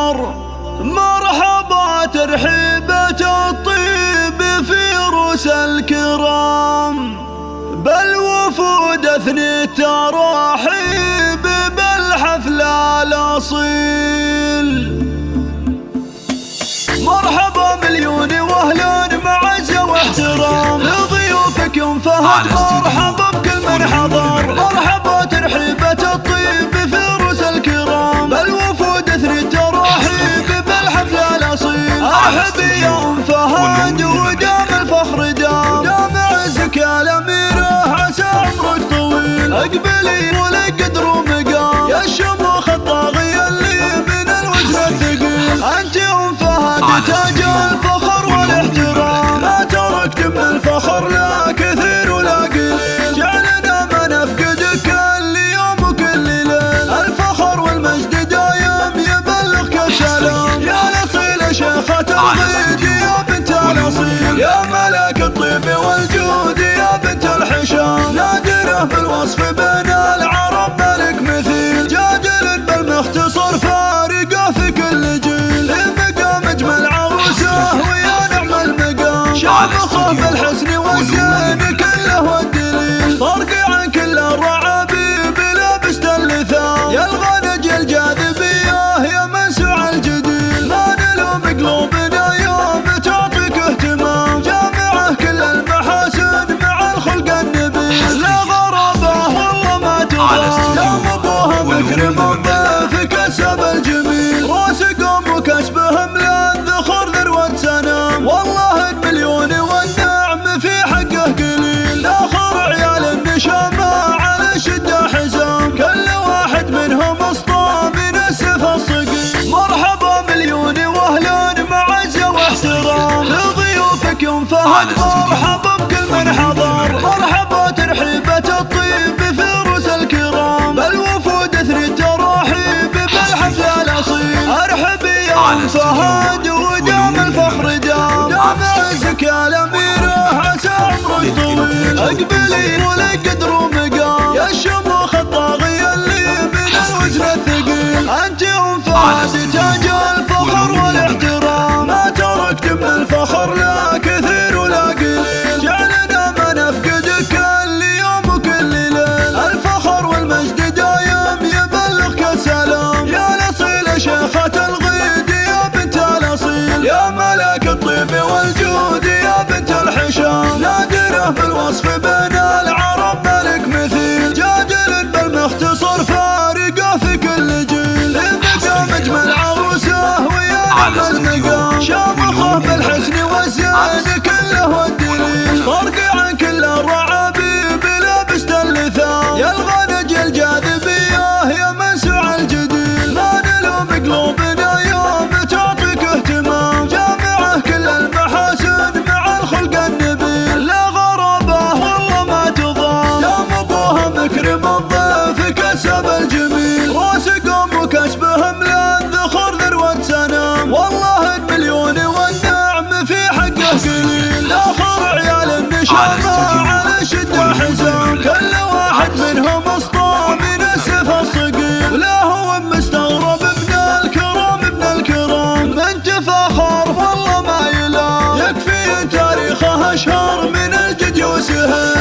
محضر. مرحبا ترحيبة الطيب في رؤوس الكرام، بالوفود اثني التراحيب بالحفل الاصيل. مرحبا مليون واهلا معزة واحترام لضيوفك يوم فهد. مرحبا بكل من حضر. مرحبا ترحيبة الطيب في رؤوس الكرام، بالوفود اثني التراحيب بالحفل الاصيل. ارحب يا ام فهد ودام الفخر دام عزك يا الاميره عسى عمرك طويل. اقبلي ولك قدر ومقام يا الشموخ الطاغيه اللي من الوزن الثقيل. انت ام فهد تاج الفخر والاحترام، ما تركت من الفخر لا كثير ولا قليل. جعلنا ما نفقدك كل يوم وكل ليل، الفخر والمجد دايم يبلغك السلام. يا الاصيله شيخه الغيد يا بنت الاصيل، يا ملك الطيب والجود يا بنت الحشام. نادره بالوصف بين العرب ملك مثيل، جادل بالمختصر فارقه في كل جيل. المقام اجمل عروسه ويا نعم المقام، شامخه بالحسن والزين كله والدليل. طرقي عن كل الرعابيب لابست اللثام، يا الغنج الجاذبيه يا منسوع الجديل. ما نلوم قلوبنا يوم تعطيك اهتمام، جامعه كل المحاسن مع الخلق النبيل. لا غرابه والله ما تضام، يوم ابوها مكرم الضيف كسب الجميل. راسقهم وكسبهم للذخر ذروه سنام، والله المليون والنعم في حقه قليل. لاخر عيال النشامه على شده حزام، كل واحد منهم اسطى من السيف الصقيل. مرحبا مليون واهلا معزه واحترام لضيوفك يوم فهد. مرحبا بكل من حضر. مرحبا ترحيبة الطيب في رؤوس الكرام، بالوفود اثني التراحيب بالحفل الاصيل. ارحبي يا ام فهد ودام الفخر دام عزك يا الاميره عسى عمرك طويل. اقبلي ولك قدر ومقام يا الشموخ الطاغيه اللي من الوزن الثقيل. انت ام فهد تاج الفخر والاحترام، ما تركت من الفخر لا كثير ولا قليل. جعلنا ما نفقدك كل يوم وكل ليل، الفخر والمجد دايم يبلغك السلام. يا الاصيله شيخه الغيد يا بنت الاصيل، يا ملك الطيب والجود يا بنت الحشام. نادره بالوصف بين العرب ملك مثيل، جادل بالمختصر فارقه في كل جيل. المقام اجمل عروسه ويا نعم المقام، شامخه بالحسن والزين كله والدليل. طرقي عن كل الرعابيب لابست اللثام، يا الغنج الجاذبيه يا منسوع الجديل. ما نلوم قلوبنا يوم تعطيك اهتمام، جامعه كل المحاسن مع الخلق النبيل. لا غرابه والله ما تضام، يوم ابوها مكرم الضيف كسب الجميل. راسقهم وكسبهم للذخر ذروه سنام، والله المليون والنعم في حقه قليل. لاخر عيال النشامه على شده حزام، كل واحد منهم اسطى من السيف الصقيل. ولا هو مستغرب ابن الكرام ابن الكرام، من تفاخر والله ما يلام. يكفي تاريخه اشهر من الجد وسهام.